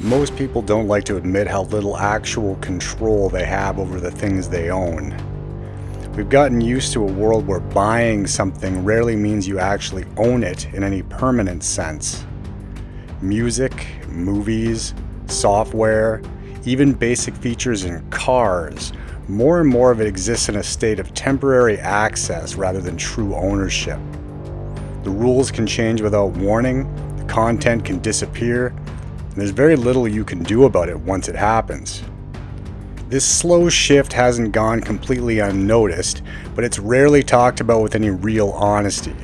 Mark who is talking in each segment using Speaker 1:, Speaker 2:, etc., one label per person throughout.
Speaker 1: Most people don't like to admit how little actual control they have over the things they own. We've gotten used to a world where buying something rarely means you actually own it in any permanent sense. Music, movies, software, even basic features in cars, more and more of it exists in a state of temporary access rather than true ownership. The rules can change without warning, the content can disappear, and there's very little you can do about it once it happens. This slow shift hasn't gone completely unnoticed, but it's rarely talked about with any real honesty.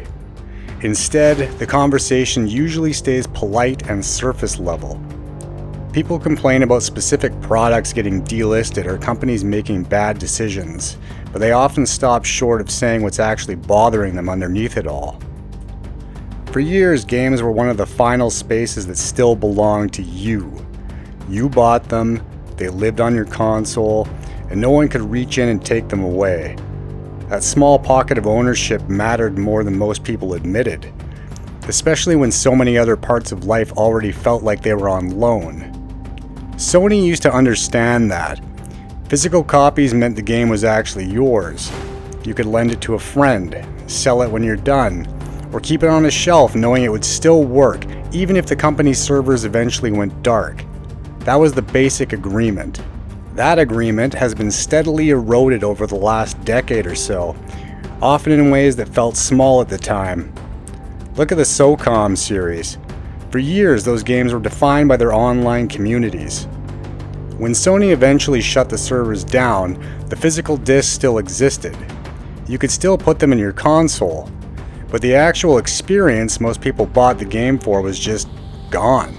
Speaker 1: Instead, the conversation usually stays polite and surface level. People complain about specific products getting delisted or companies making bad decisions, but they often stop short of saying what's actually bothering them underneath it all. For years, games were one of the final spaces that still belonged to you. You bought them, they lived on your console, and no one could reach in and take them away. That small pocket of ownership mattered more than most people admitted, especially when so many other parts of life already felt like they were on loan. Sony used to understand that. Physical copies meant the game was actually yours. You could lend it to a friend, sell it when you're done, or keep it on a shelf knowing it would still work even if the company's servers eventually went dark. That was the basic agreement. That agreement has been steadily eroded over the last decade or so, often in ways that felt small at the time. Look at the SOCOM series. For years, those games were defined by their online communities. When Sony eventually shut the servers down, the physical discs still existed. You could still put them in your console, but the actual experience most people bought the game for was just gone.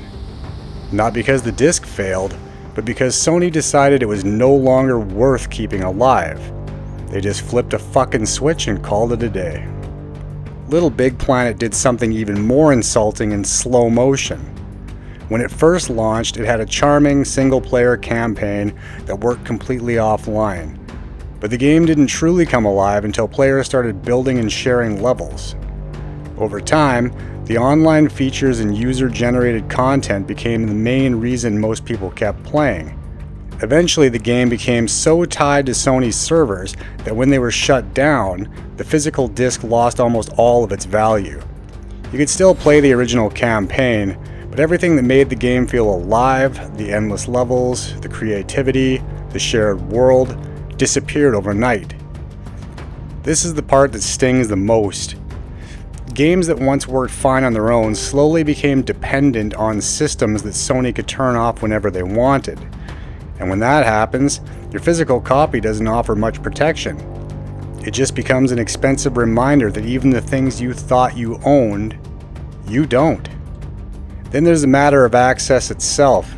Speaker 1: Not because the disc failed, but because Sony decided it was no longer worth keeping alive. They just flipped a fucking switch and called it a day. Little Big Planet did something even more insulting in slow motion. When it first launched, it had a charming single-player campaign that worked completely offline. But the game didn't truly come alive until players started building and sharing levels. Over time, the online features and user-generated content became the main reason most people kept playing. Eventually, the game became so tied to Sony's servers that when they were shut down, the physical disc lost almost all of its value. You could still play the original campaign, but everything that made the game feel alive, the endless levels, the creativity, the shared world, disappeared overnight. This is the part that stings the most. Games that once worked fine on their own slowly became dependent on systems that Sony could turn off whenever they wanted. And when that happens, your physical copy doesn't offer much protection. It just becomes an expensive reminder that even the things you thought you owned, you don't. Then there's the matter of access itself.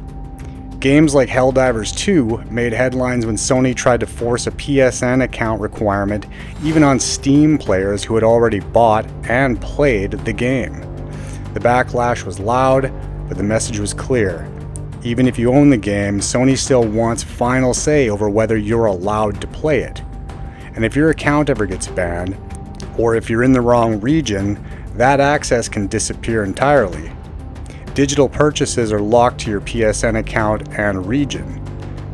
Speaker 1: Games like Helldivers 2 made headlines when Sony tried to force a PSN account requirement even on Steam players who had already bought and played the game. The backlash was loud, but the message was clear. Even if you own the game, Sony still wants final say over whether you're allowed to play it. And if your account ever gets banned, or if you're in the wrong region, that access can disappear entirely. Digital purchases are locked to your PSN account and region.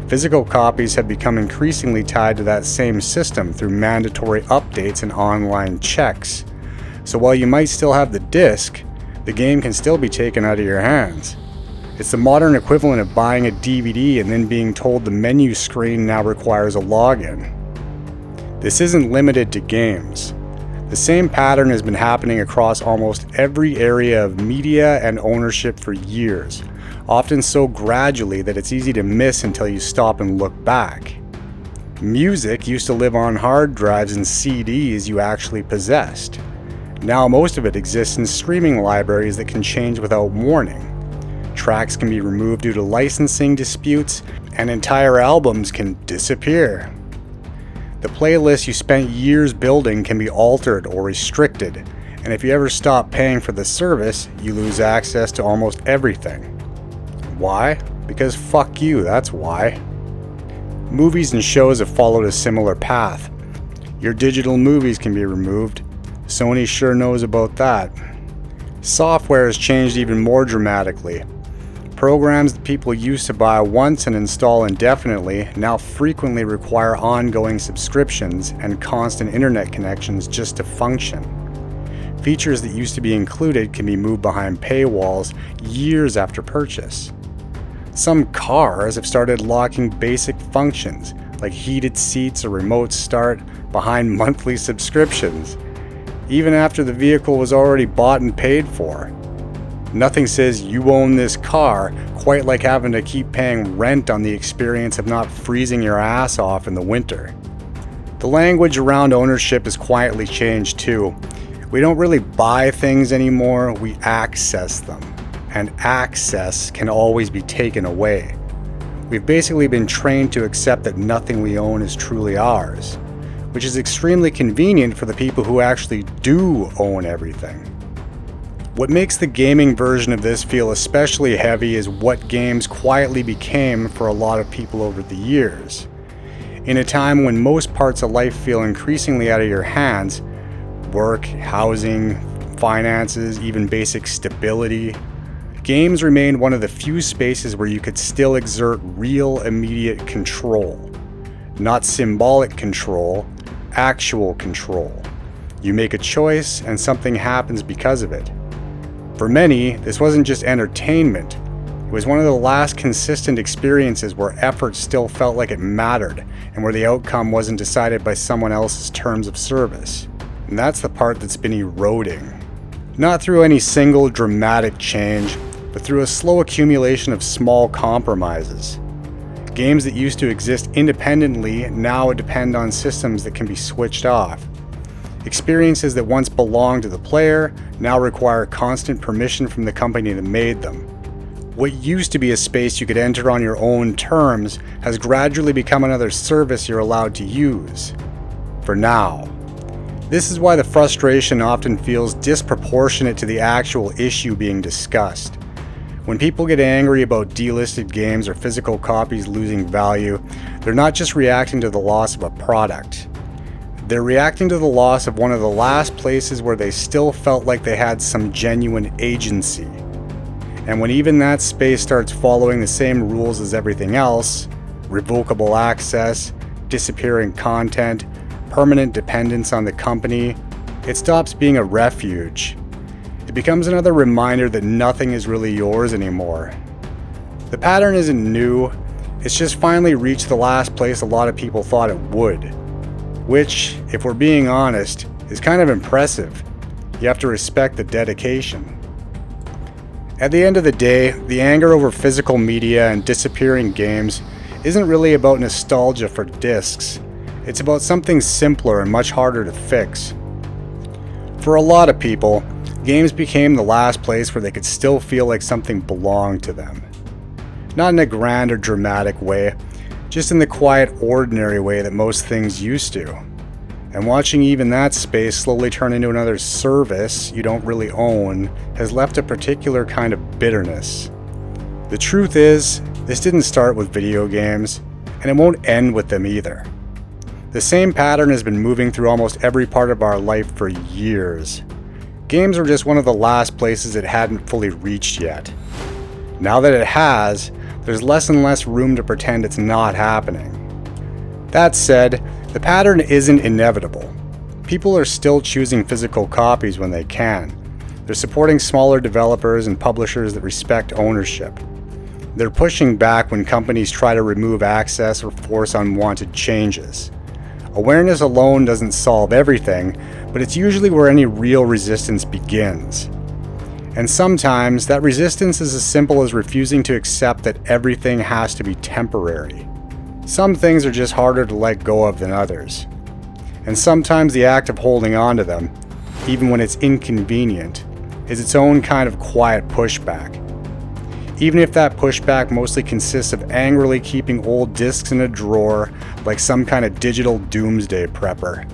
Speaker 1: Physical copies have become increasingly tied to that same system through mandatory updates and online checks. So while you might still have the disc, the game can still be taken out of your hands. It's the modern equivalent of buying a DVD and then being told the menu screen now requires a login. This isn't limited to games. The same pattern has been happening across almost every area of media and ownership for years, often so gradually that it's easy to miss until you stop and look back. Music used to live on hard drives and CDs you actually possessed. Now most of it exists in streaming libraries that can change without warning. Tracks can be removed due to licensing disputes, and entire albums can disappear. The playlist you spent years building can be altered or restricted, and if you ever stop paying for the service, you lose access to almost everything. Why? Because fuck you, that's why. Movies and shows have followed a similar path. Your digital movies can be removed. Sony sure knows about that. Software has changed even more dramatically. Programs that people used to buy once and install indefinitely now frequently require ongoing subscriptions and constant internet connections just to function. Features that used to be included can be moved behind paywalls years after purchase. Some cars have started locking basic functions like heated seats or remote start behind monthly subscriptions, even after the vehicle was already bought and paid for. Nothing says you own this car quite like having to keep paying rent on the experience of not freezing your ass off in the winter. The language around ownership has quietly changed too. We don't really buy things anymore, we access them. And access can always be taken away. We've basically been trained to accept that nothing we own is truly ours, which is extremely convenient for the people who actually do own everything. What makes the gaming version of this feel especially heavy is what games quietly became for a lot of people over the years. In a time when most parts of life feel increasingly out of your hands, work, housing, finances, even basic stability, games remained one of the few spaces where you could still exert real immediate control. Not symbolic control, actual control. You make a choice and something happens because of it. For many, this wasn't just entertainment. It was one of the last consistent experiences where effort still felt like it mattered and where the outcome wasn't decided by someone else's terms of service. And that's the part that's been eroding. Not through any single dramatic change, but through a slow accumulation of small compromises. Games that used to exist independently now depend on systems that can be switched off. Experiences that once belonged to the player now require constant permission from the company that made them. What used to be a space you could enter on your own terms has gradually become another service you're allowed to use. For now. This is why the frustration often feels disproportionate to the actual issue being discussed. When people get angry about delisted games or physical copies losing value, they're not just reacting to the loss of a product. They're reacting to the loss of one of the last places where they still felt like they had some genuine agency. And when even that space starts following the same rules as everything else, revocable access, disappearing content, permanent dependence on the company, it stops being a refuge. It becomes another reminder that nothing is really yours anymore. The pattern isn't new, it's just finally reached the last place a lot of people thought it would. Which, if we're being honest, is kind of impressive. You have to respect the dedication. At the end of the day, the anger over physical media and disappearing games isn't really about nostalgia for discs. It's about something simpler and much harder to fix. For a lot of people, games became the last place where they could still feel like something belonged to them. Not in a grand or dramatic way, just in the quiet, ordinary way that most things used to. And watching even that space slowly turn into another service you don't really own has left a particular kind of bitterness. The truth is, this didn't start with video games, and it won't end with them either. The same pattern has been moving through almost every part of our life for years. Games were just one of the last places it hadn't fully reached yet. Now that it has, there's less and less room to pretend it's not happening. That said, the pattern isn't inevitable. People are still choosing physical copies when they can. They're supporting smaller developers and publishers that respect ownership. They're pushing back when companies try to remove access or force unwanted changes. Awareness alone doesn't solve everything, but it's usually where any real resistance begins. And sometimes that resistance is as simple as refusing to accept that everything has to be temporary. Some things are just harder to let go of than others. And sometimes the act of holding on to them, even when it's inconvenient, is its own kind of quiet pushback. Even if that pushback mostly consists of angrily keeping old discs in a drawer like some kind of digital doomsday prepper.